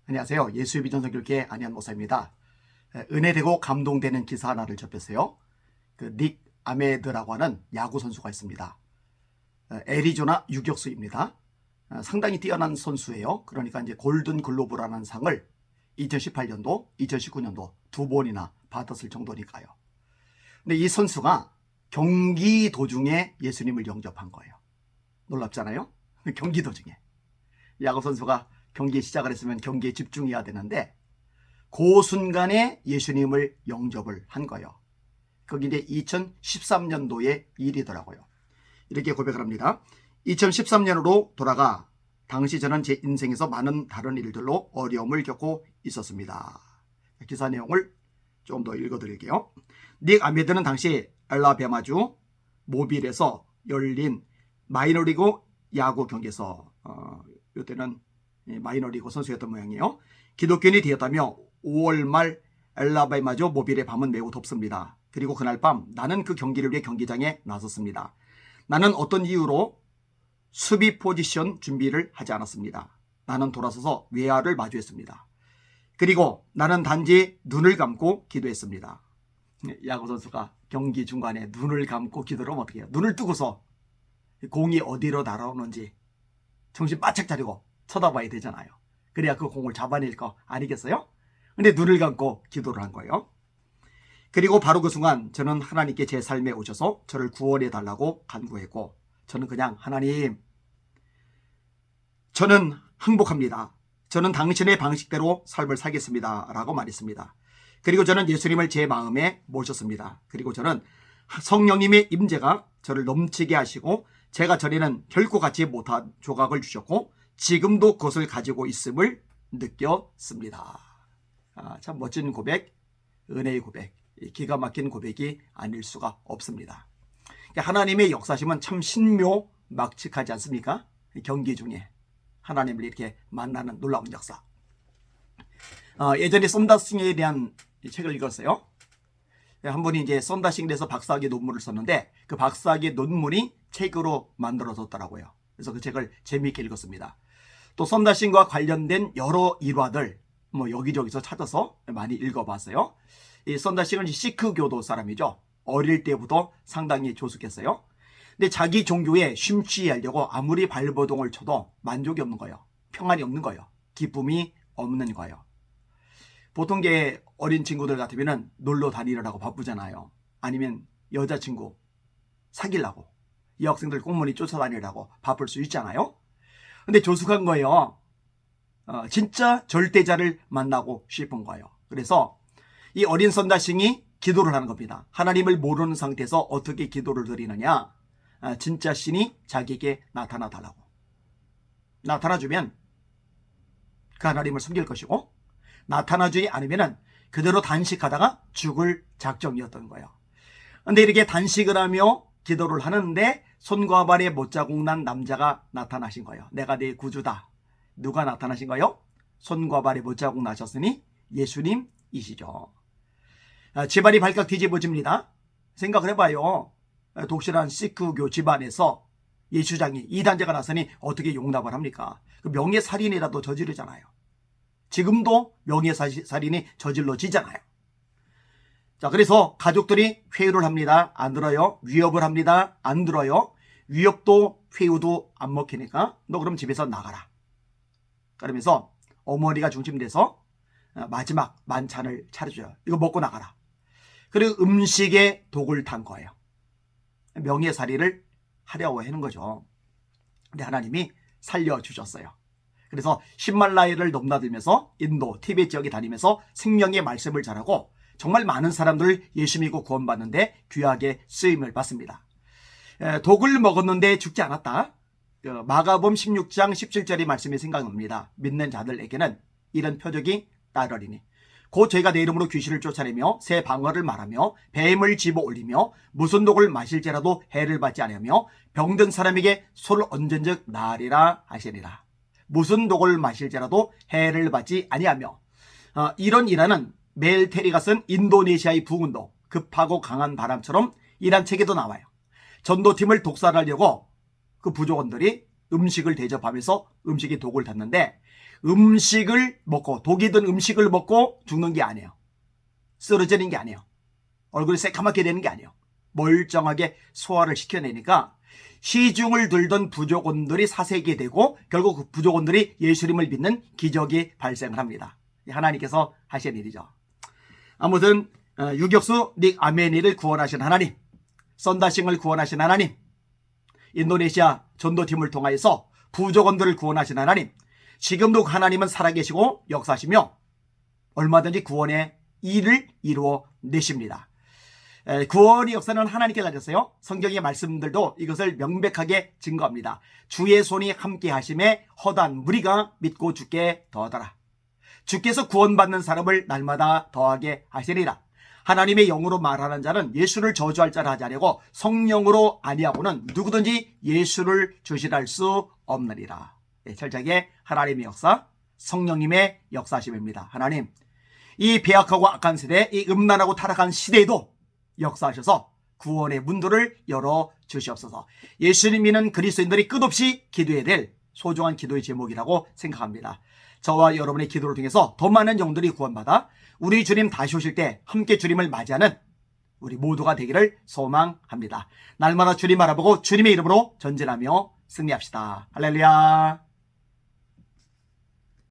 안녕하세요. 예수의 비전 선교교회 안희한 목사입니다. 은혜되고 감동되는 기사 하나를 접했어요. 닉 아메드라고 하는 야구 선수가 있습니다. 애리조나 유격수입니다. 상당히 뛰어난 선수예요. 그러니까 이제 골든 글로브라는 상을 2018년도, 2019년도 두 번이나 받았을 정도니까요. 근데 이 선수가 경기 도중에 예수님을 영접한 거예요. 놀랍잖아요? 경기 도중에. 야구 선수가 경기에 시작을 했으면 경기에 집중해야 되는데 그 순간에 예수님을 영접을 한 거예요. 그게 이제 2013년도의 일이더라고요. 이렇게 고백을 합니다. 2013년으로 돌아가 당시 저는 제 인생에서 많은 다른 일들로 어려움을 겪고 있었습니다. 기사 내용을 좀 더 읽어드릴게요. 닉 아메드는 당시 알라바마주 모빌에서 열린 마이너리그 야구 경기에서 이때는 마이너리그 선수였던 모양이에요. 기독교인이 되었다며 5월 말 알라바마주 모빌의 밤은 매우 덥습니다. 그리고 그날 밤 나는 그 경기를 위해 경기장에 나섰습니다. 나는 어떤 이유로 수비 포지션 준비를 하지 않았습니다. 나는 돌아서서 외야를 마주했습니다. 그리고 나는 단지 눈을 감고 기도했습니다. 야구 선수가 경기 중간에 눈을 감고 기도를 하면 어떻게 해요? 눈을 뜨고서 공이 어디로 날아오는지 정신 바짝 차리고 쳐다봐야 되잖아요. 그래야 그 공을 잡아낼 거 아니겠어요? 근데 눈을 감고 기도를 한 거예요. 그리고 바로 그 순간 저는 하나님께 제 삶에 오셔서 저를 구원해 달라고 간구했고 저는 그냥 하나님, 저는 행복합니다. 저는 당신의 방식대로 삶을 살겠습니다. 라고 말했습니다. 그리고 저는 예수님을 제 마음에 모셨습니다. 그리고 저는 성령님의 임재가 저를 넘치게 하시고 제가 전에는 결코 갖지 못한 조각을 주셨고 지금도 그것을 가지고 있음을 느꼈습니다. 참 멋진 고백, 은혜의 고백, 기가 막힌 고백이 아닐 수가 없습니다. 하나님의 역사심은 참 신묘막측하지 않습니까? 경기 중에 하나님을 이렇게 만나는 놀라운 역사. 예전에 썬다싱에 대한 책을 읽었어요. 한 분이 이제 썬다싱에 대해서 박사학위 논문을 썼는데 그 박사학위 논문이 책으로 만들어졌더라고요. 그래서 그 책을 재미있게 읽었습니다. 또 썬다싱과 관련된 여러 일화들 여기저기서 찾아서 많이 읽어봤어요. 이 썬다싱은 시크 교도 사람이죠. 어릴 때부터 상당히 조숙했어요. 근데 자기 종교에 심취하려고 아무리 발버둥을 쳐도 만족이 없는 거예요. 평안이 없는 거예요. 기쁨이 없는 거예요. 보통 게 어린 친구들 같으면 놀러 다니려고 바쁘잖아요. 아니면 여자친구 사귀려고, 여학생들 꽁무니 쫓아다니려고 바쁠 수 있잖아요. 근데 조숙한 거예요. 진짜 절대자를 만나고 싶은 거예요. 그래서 이 어린 선다싱이 기도를 하는 겁니다. 하나님을 모르는 상태에서 어떻게 기도를 드리느냐? 진짜 신이 자기에게 나타나 달라고. 나타나주면 그 하나님을 섬길 것이고 나타나주지 않으면 그대로 단식하다가 죽을 작정이었던 거예요. 그런데 이렇게 단식을 하며 기도를 하는데 손과 발에 못자국 난 남자가 나타나신 거예요. 내가 네 구주다. 누가 나타나신 거예요? 손과 발에 못자국 나셨으니 예수님이시죠. 집안이 발칵 뒤집어집니다. 생각을 해봐요. 독실한 시크교 집안에서 예수장이 이단자가 나서니 어떻게 용납을 합니까? 그 명예살인이라도 저지르잖아요. 지금도 명예살인이 저질러지잖아요. 자, 그래서 가족들이 회유를 합니다. 안 들어요. 위협을 합니다. 안 들어요. 위협도 회유도 안 먹히니까 너 그럼 집에서 나가라. 그러면서 어머니가 중심돼서 마지막 만찬을 차려줘요. 이거 먹고 나가라. 그리고 음식에 독을 탄 거예요. 명예살인을 하려고 하는 거죠. 근데 하나님이 살려주셨어요. 그래서 히말라야를 넘나들면서 인도, 티베트 지역에 다니면서 생명의 말씀을 전하고 정말 많은 사람들을 예수 믿고 구원받는데 귀하게 쓰임을 받습니다. 독을 먹었는데 죽지 않았다. 마가복음 16장 17절의 말씀이 생각납니다. 믿는 자들에게는 이런 표적이 따르리니 곧 저희가 내 이름으로 귀신을 쫓아내며 새 방언을 말하며 뱀을 집어 올리며 무슨 독을 마실지라도 해를 받지 않으며 병든 사람에게 손을 얹은 즉 나으리라 하시니라. 무슨 독을 마실지라도 해를 받지 아니하며 이런 일화는 멜테리가 쓴 인도네시아의 부운동 급하고 강한 바람처럼 이란 책에도 나와요. 전도팀을 독살하려고 그 부족원들이 음식을 대접하면서 음식이 독을 탔는데 음식을 먹고 독이 든 음식을 먹고 죽는 게 아니에요. 쓰러지는 게 아니에요. 얼굴이 새까맣게 되는 게 아니에요. 멀쩡하게 소화를 시켜내니까 시중을 들던 부족원들이 사색이 되고 결국 그 부족원들이 예수님을 믿는 기적이 발생을 합니다. 하나님께서 하신 일이죠. 아무튼 유격수 닉 아메니를 구원하신 하나님, 썬다싱을 구원하신 하나님, 인도네시아 전도팀을 통하여서 부족원들을 구원하신 하나님, 지금도 하나님은 살아계시고 역사하시며 얼마든지 구원의 일을 이루어 내십니다. 구원의 역사는 하나님께 달렸어요. 성경의 말씀들도 이것을 명백하게 증거합니다. 주의 손이 함께 하심에 허다한 무리가 믿고 주께 더하더라. 주께서 구원받는 사람을 날마다 더하게 하시리라. 하나님의 영으로 말하는 자는 예수를 저주할 자라 하지 아니하고 성령으로 아니하고는 누구든지 예수를 주시할 수 없느니라. 철저하게 하나님의 역사, 성령님의 역사심입니다. 하나님, 이 배악하고 악한 세대, 이 음란하고 타락한 시대에도 역사하셔서 구원의 문들을 열어 주시옵소서. 예수님 믿는 그리스도인들이 끝없이 기도해야 될 소중한 기도의 제목이라고 생각합니다. 저와 여러분의 기도를 통해서 더 많은 영들이 구원받아 우리 주님 다시 오실 때 함께 주님을 맞이하는 우리 모두가 되기를 소망합니다. 날마다 주님 알아보고 주님의 이름으로 전진하며 승리합시다. 할렐루야.